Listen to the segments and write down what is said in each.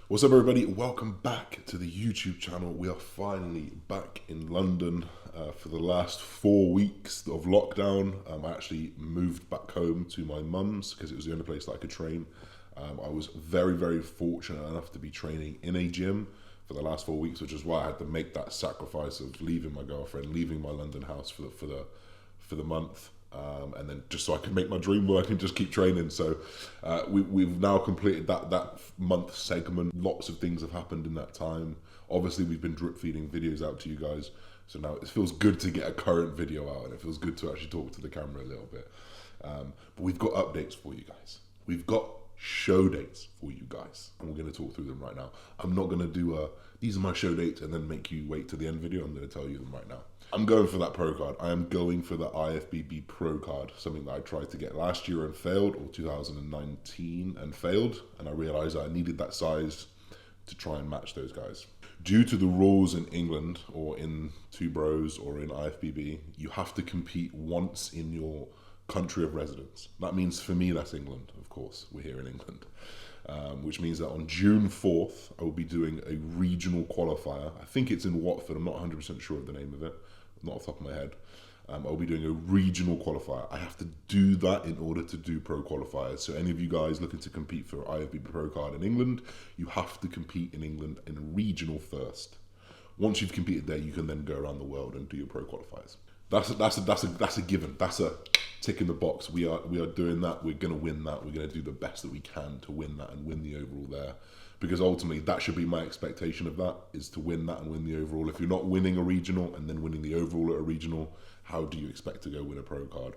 What's up, everybody? Welcome back to the YouTube channel. We are finally back in London for the last 4 weeks of lockdown. I actually moved back home to my mum's because it was the only place that I could train. I was very fortunate enough to be training in a gym for the last 4 weeks, which is why I had to make that sacrifice of leaving my girlfriend, leaving my London house for the month. And then just so I can make my dream work and just keep training. So we've now completed that month segment. Lots of things have happened in that time. Obviously, we've been drip feeding videos out to you guys. So now it feels good to get a current video out, and it feels good to actually talk to the camera a little bit. But we've got updates for you guys. We've got show dates for you guys, and we're going to talk through them right now. I'm not going to do these are my show dates and then make you wait to the end video. I'm going to tell you them right now. I'm going for that pro card. I am going for the IFBB pro card, something that I tried to get last year and failed, or 2019 and failed, and I realized I needed that size to try and match those guys. Due to the rules in England, or in Two Bros, or in IFBB, you have to compete once in your country of residence. That means, for me, that's England, of course. We're here in England. Which means that on June 4th, I will be doing a regional qualifier. I think it's in Watford. I'm not 100% sure of the name of it. Not off the top of my head. I'll be doing a regional qualifier. I have to do that in order to do pro qualifiers. So any of you guys looking to compete for IFBB Pro card in England, you have to compete in England in a regional first. Once you've competed there, you can then go around the world and do your pro qualifiers. That's a given. That's a tick in the box. We are doing that. We're going to win that. We're going to do the best that we can to win that and win the overall there. Because ultimately, that should be my expectation of that, is to win that and win the overall. If you're not winning a regional and then winning the overall at a regional, how do you expect to go win a pro card?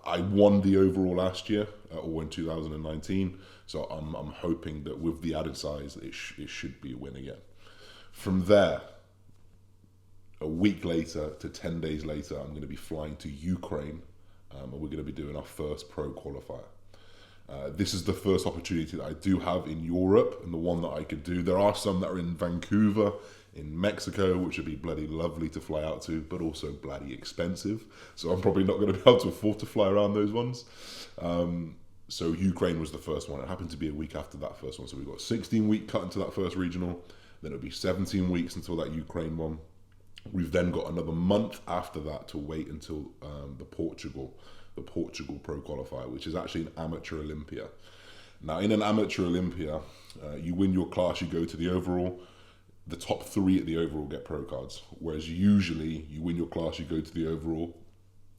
I won the overall last year, or in 2019. So I'm hoping that with the added size, it should be a win again. From there, a week later to 10 days later, I'm going to be flying to Ukraine, and we're going to be doing our first pro qualifier. This is the first opportunity that I do have in Europe, and the one that I could do. There are some that are in Vancouver, in Mexico, which would be bloody lovely to fly out to, but also bloody expensive. So I'm probably not going to be able to afford to fly around those ones. So Ukraine was the first one. It happened to be a week after that first one. So we've got a 16-week cut into that first regional. Then it'll be 17 weeks until that Ukraine one. We've then got another month after that to wait until the Portugal Pro Qualifier, which is actually an amateur Olympia. Now, in an amateur Olympia, you win your class, you go to the overall. The top 3 at the overall get pro cards, whereas usually you win your class, you go to the overall,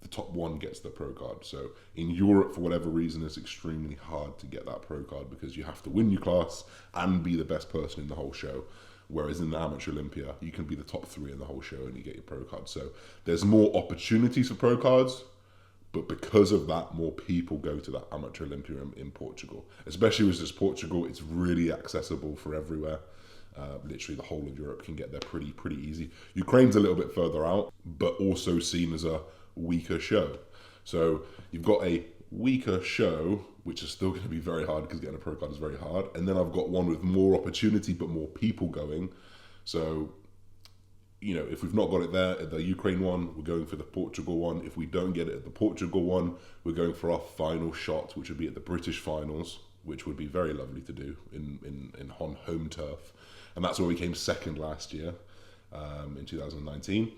the top 1 gets the pro card. So in Europe, for whatever reason, it's extremely hard to get that pro card because you have to win your class and be the best person in the whole show. Whereas in the amateur Olympia, you can be the top 3 in the whole show and you get your pro card. So there's more opportunities for pro cards, but because of that, more people go to that amateur Olympia in Portugal. Especially with this Portugal, it's really accessible for everywhere. Literally the whole of Europe can get there pretty easy. Ukraine's a little bit further out, but also seen as a weaker show. So you've got a weaker show, which is still going to be very hard because getting a pro card is very hard. And then I've got one with more opportunity, but more people going. So, you know, if we've not got it there at the Ukraine one, we're going for the Portugal one. If we don't get it at the Portugal one, we're going for our final shot, which would be at the British finals, which would be very lovely to do in home turf. And that's where we came second last year, in 2019.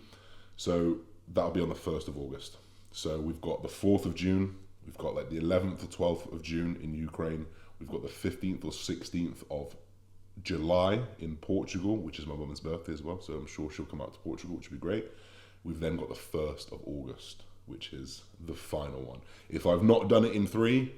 So that'll be on the 1st of August. So we've got the 4th of June, we've got like the 11th or 12th of June in Ukraine, we've got the 15th or 16th of July in Portugal, which is my mum's birthday as well, so I'm sure she'll come out to Portugal, which would be great. We've then got the 1st of August, which is the final one. If I've not done it in 3,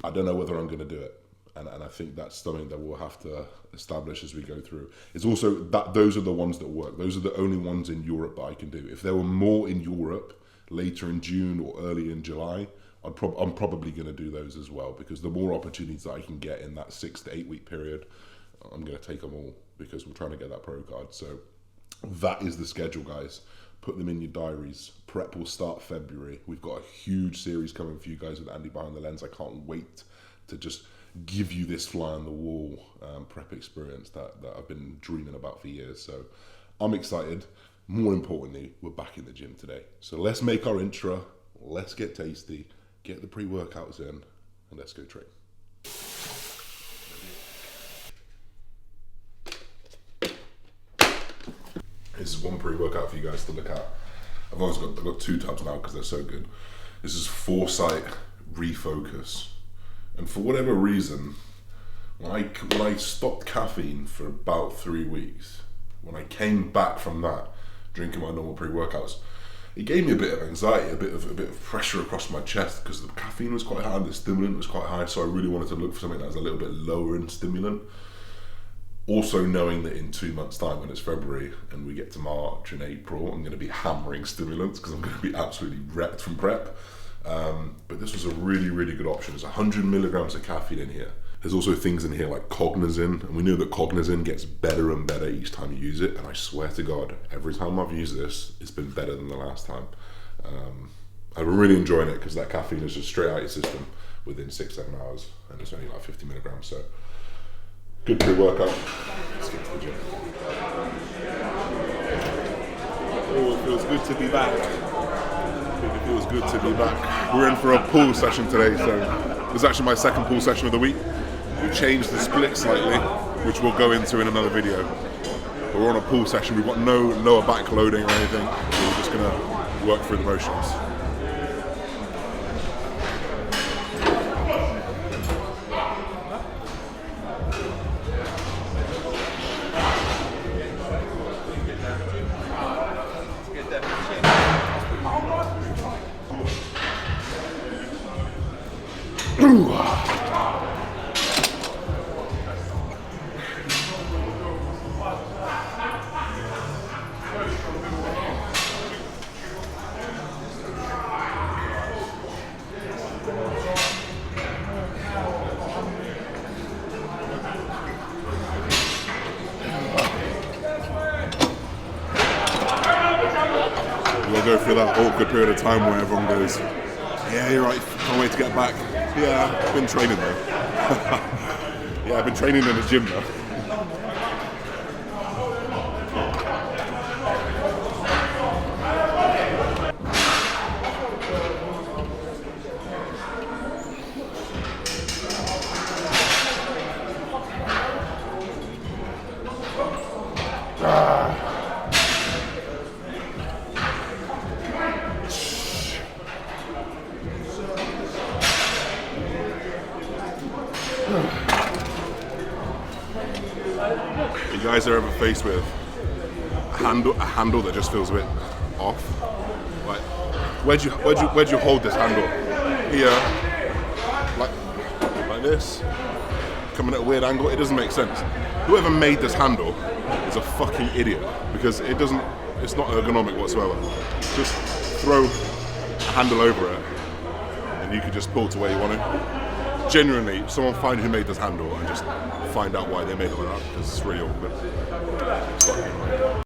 I don't know whether I'm going to do it. And I think that's something that we'll have to establish as we go through. It's also that those are the ones that work. Those are the only ones in Europe that I can do. If there were more in Europe later in June or early in July, I'm probably going to do those as well, because the more opportunities that I can get in that 6 to 8 week period, I'm going to take them all because we're trying to get that pro card. So that is the schedule, guys. Put them in your diaries. Prep will start February. We've got a huge series coming for you guys with Andy Behind the Lens. I can't wait to just give you this fly on the wall prep experience that I've been dreaming about for years. So I'm excited. More importantly, we're back in the gym today. So let's make our intro. Let's get tasty. Get the pre-workouts in, and let's go train. This is one pre-workout for you guys to look at. I've got 2 tabs now because they're so good. This is Foresight Refocus. And for whatever reason, when I stopped caffeine for about 3 weeks, when I came back from that, drinking my normal pre-workouts, it gave me a bit of anxiety, a bit of pressure across my chest because the caffeine was quite high and the stimulant was quite high, so I really wanted to look for something that was a little bit lower in stimulant. Also knowing that in 2 months' time, when it's February and we get to March and April, I'm going to be hammering stimulants because I'm going to be absolutely wrecked from prep. But this was a really, really good option. There's 100 milligrams of caffeine in here. There's also things in here like cognizin, and we know that cognizin gets better and better each time you use it, and I swear to God, every time I've used this, it's been better than the last time. I've been really enjoying it because that caffeine is just straight out your system within 6-7 hours, and it's only like 50 milligrams, so good pre-workout. Let's get to the gym. Oh, it feels good to be back. It feels good to be back. We're in for a pull session today, so this is actually my second pull session of the week. We changed the split slightly, which we'll go into in another video. But we're on a pull session. We've got no lower back loading or anything. We're just gonna work through the motions. We'll go through that awkward period of time where everyone goes, yeah, you're right, can't wait to get back. Yeah, I've been training though. Yeah, I've been training in the gym though. You guys are ever faced with a handle that just feels a bit off? Like, where'd you hold this handle? Here, like this, coming at a weird angle. It doesn't make sense. Whoever made this handle is a fucking idiot because it's not ergonomic whatsoever. Just throw a handle over it and you can just pull to where you want it. Genuinely, someone find who made this handle and just find out why they made it like that because it's really awkward. It's fucking annoying.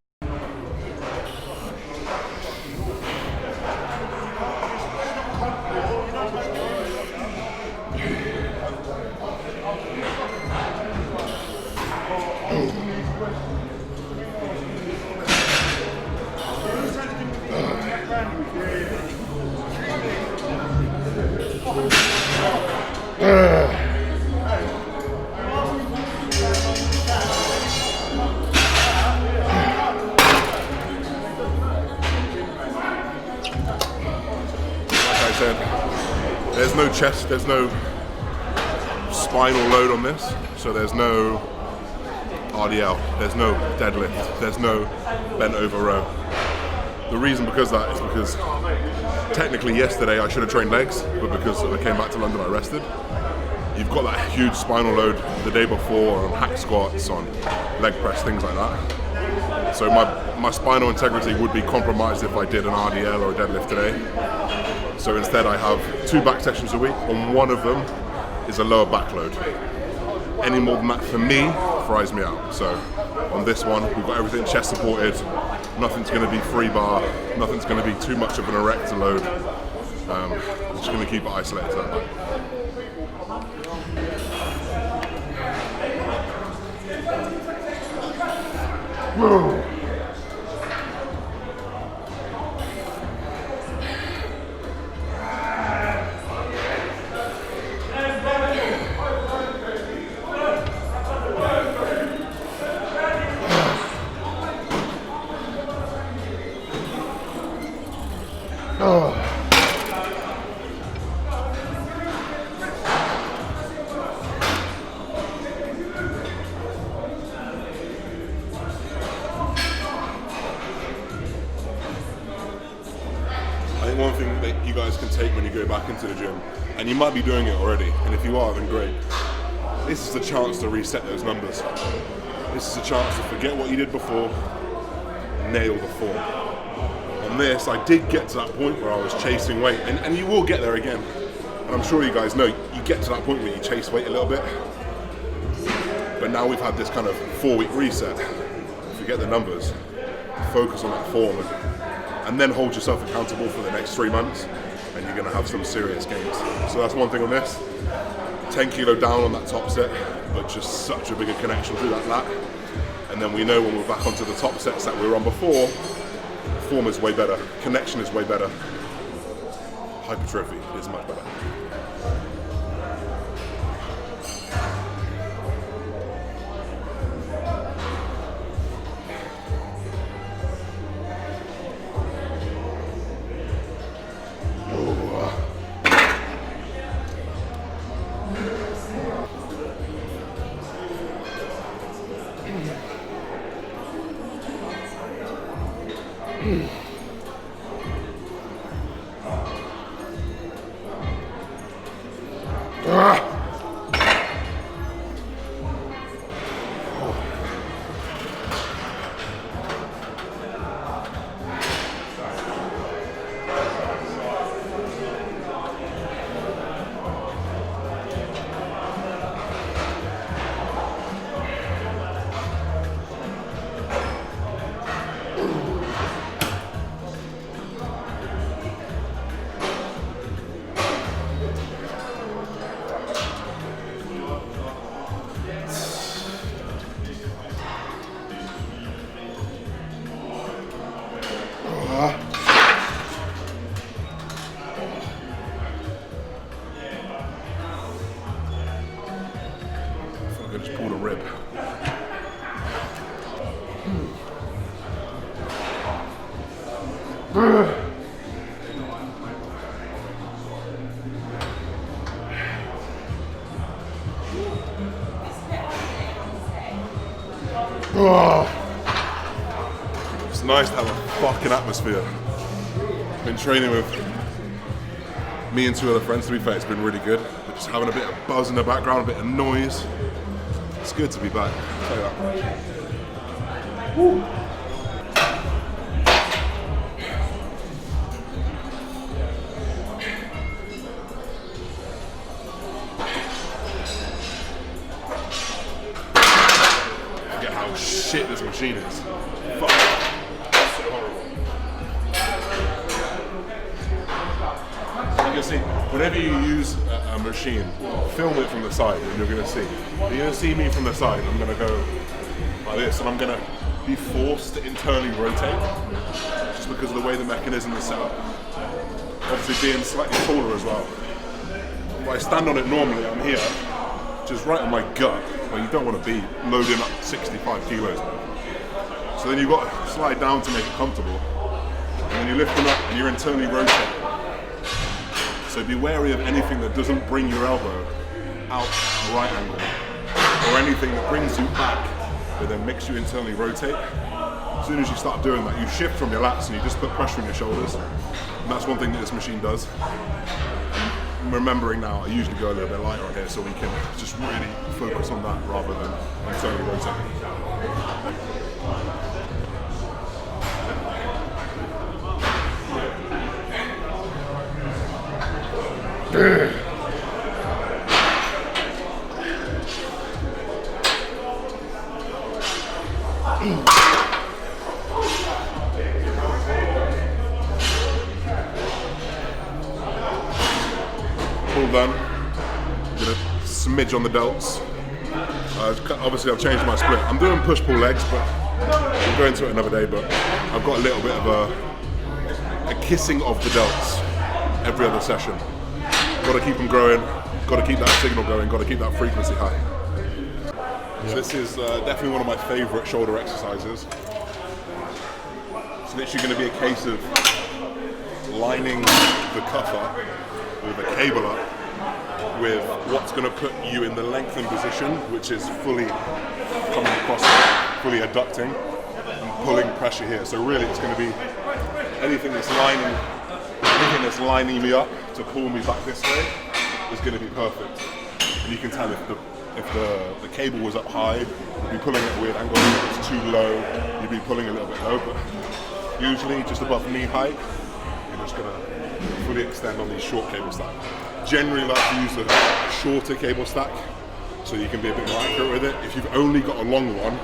There's no chest, there's no spinal load on this, so there's no RDL, there's no deadlift, there's no bent over row. The reason because that is because technically yesterday I should have trained legs, but because I came back to London I rested. You've got that huge spinal load the day before on hack squats, on leg press, things like that. So my spinal integrity would be compromised if I did an RDL or a deadlift today. So instead I have 2 back sessions a week, and one of them is a lower back load. Any more than that for me fries me out. So on this one, we've got everything chest supported, nothing's going to be free bar, nothing's going to be too much of an erector load. We're just going to keep it isolated to that back. Whoa. you guys can take when you go back into the gym. And you might be doing it already, and if you are, then great. This is the chance to reset those numbers. This is a chance to forget what you did before, nail the form. On this, I did get to that point where I was chasing weight, and you will get there again. And I'm sure you guys know, you get to that point where you chase weight a little bit. But now we've had this kind of 4-week reset. Forget the numbers, focus on that form, and then hold yourself accountable for the next 3 months, and you're gonna have some serious gains. So that's one thing on this. 10 kilo down on that top set, but just such a bigger connection through that lat. And then we know when we're back onto the top sets that we were on before, form is way better, connection is way better, hypertrophy is much better. I just pulled a rib. It's nice to have a fucking atmosphere. Been training with me and 2 other friends, to be fair, it's been really good. But just having a bit of buzz in the background, a bit of noise. It's good to be back, I'll tell you that much. Woo. Forget how shit this machine is. Fuck. It's so horrible. You can see, whenever you use a machine, film it from the side and you're going to see. You're going to see me from the side, I'm going to go like this, and I'm going to be forced to internally rotate just because of the way the mechanism is set up. Obviously being slightly taller as well. When I stand on it normally, I'm here, just right on my gut, where you don't want to be loading up 65 kilos. So then you've got to slide down to make it comfortable, and then you lift them up and you're internally rotating. So be wary of anything that doesn't bring your elbow out at a right angle, or anything that brings you back, but then makes you internally rotate. As soon as you start doing that, you shift from your lats and you just put pressure on your shoulders. And that's one thing that this machine does. And remembering now, I usually go a little bit lighter on here so we can just really focus on that rather than internally rotating. All done. I'm gonna smidge on the delts. Obviously I've changed my split. I'm doing push-pull legs, but we'll go into it another day, but I've got a little bit of a kissing of the delts every other session. Got to keep them growing, got to keep that signal going, got to keep that frequency high. So this is definitely one of my favourite shoulder exercises. It's literally going to be a case of lining the cuff up with a cable up with what's going to put you in the lengthened position, which is fully coming across, fully adducting and pulling pressure here. So really it's going to be anything that's lining anything that's lining me up to pull me back this way is going to be perfect. And you can tell if the cable was up high, you'd be pulling at a weird angle. If it's too low, you'd be pulling a little bit low. But usually just above knee height, you're just going to fully extend on these short cable stack. Generally like to use a shorter cable stack so you can be a bit more accurate with it. If you've only got a long one,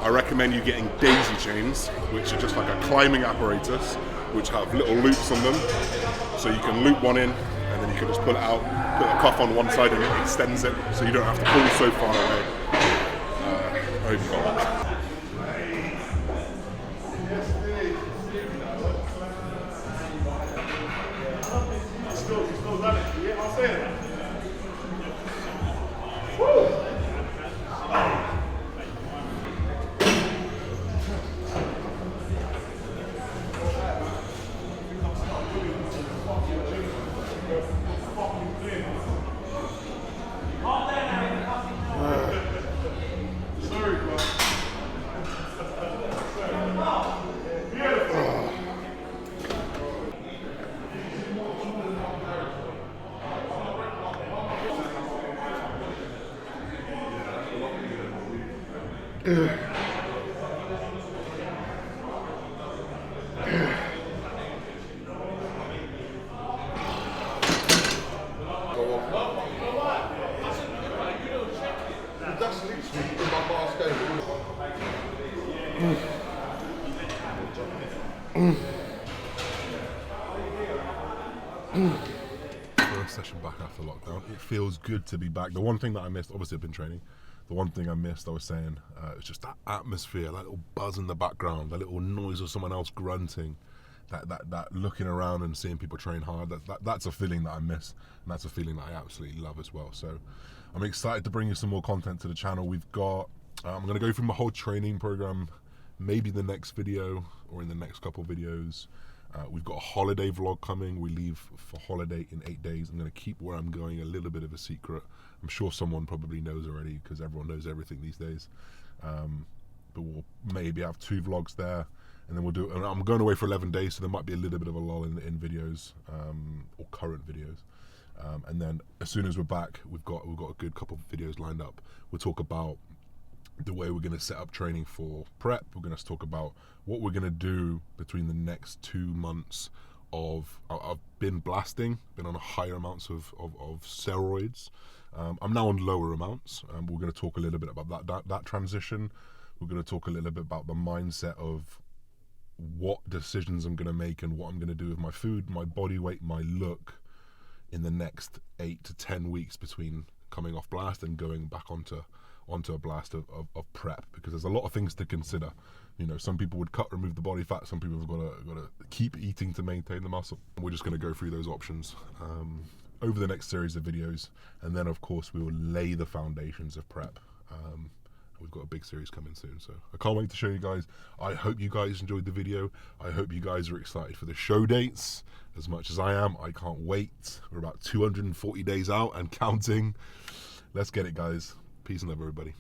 I recommend you getting daisy chains, which are just like a climbing apparatus, which have little loops on them. So you can loop one in, and then you can just pull it out, put a cuff on one side, and it extends it, so you don't have to pull so far away. I hope you got that. First session back after lockdown. It feels good to be back. The one thing that I missed, obviously I've been training, the one thing I missed, I was saying, was just that atmosphere, that little buzz in the background, that little noise of someone else grunting, that looking around and seeing people train hard. That's a feeling that I miss, and that's a feeling that I absolutely love as well. So I'm excited to bring you some more content to the channel. We've got, I'm going to go through my whole training program, maybe the next video or in the next couple videos. We've got a holiday vlog coming. We leave for holiday in 8 days. I'm going to keep where I'm going a little bit of a secret. I'm sure someone probably knows already because everyone knows everything these days. But we'll maybe have 2 vlogs there, and then we'll do. And I'm going away for 11 days, so there might be a little bit of a lull in videos or current videos. And then as soon as we're back, we've got a good couple of videos lined up. We'll talk about the way we're going to set up training for prep. We're going to talk about what we're going to do between the next 2 months of I've been blasting, been on higher amounts of steroids. I'm now on lower amounts. We're going to talk a little bit about that transition. We're going to talk a little bit about the mindset of what decisions I'm going to make and what I'm going to do with my food, my body weight, my look in the next 8 to 10 weeks between coming off blast and going back onto a blast of prep, because there's a lot of things to consider. You know, some people would cut, remove the body fat. Some people have got to keep eating to maintain the muscle. We're just going to go through those options over the next series of videos, and then of course we will lay the foundations of prep. We've got a big series coming soon, so I can't wait to show you guys. I hope you guys enjoyed the video. I hope you guys are excited for the show dates as much as I am. I can't wait. We're about 240 days out and counting. Let's get it, guys. Peace and love, everybody.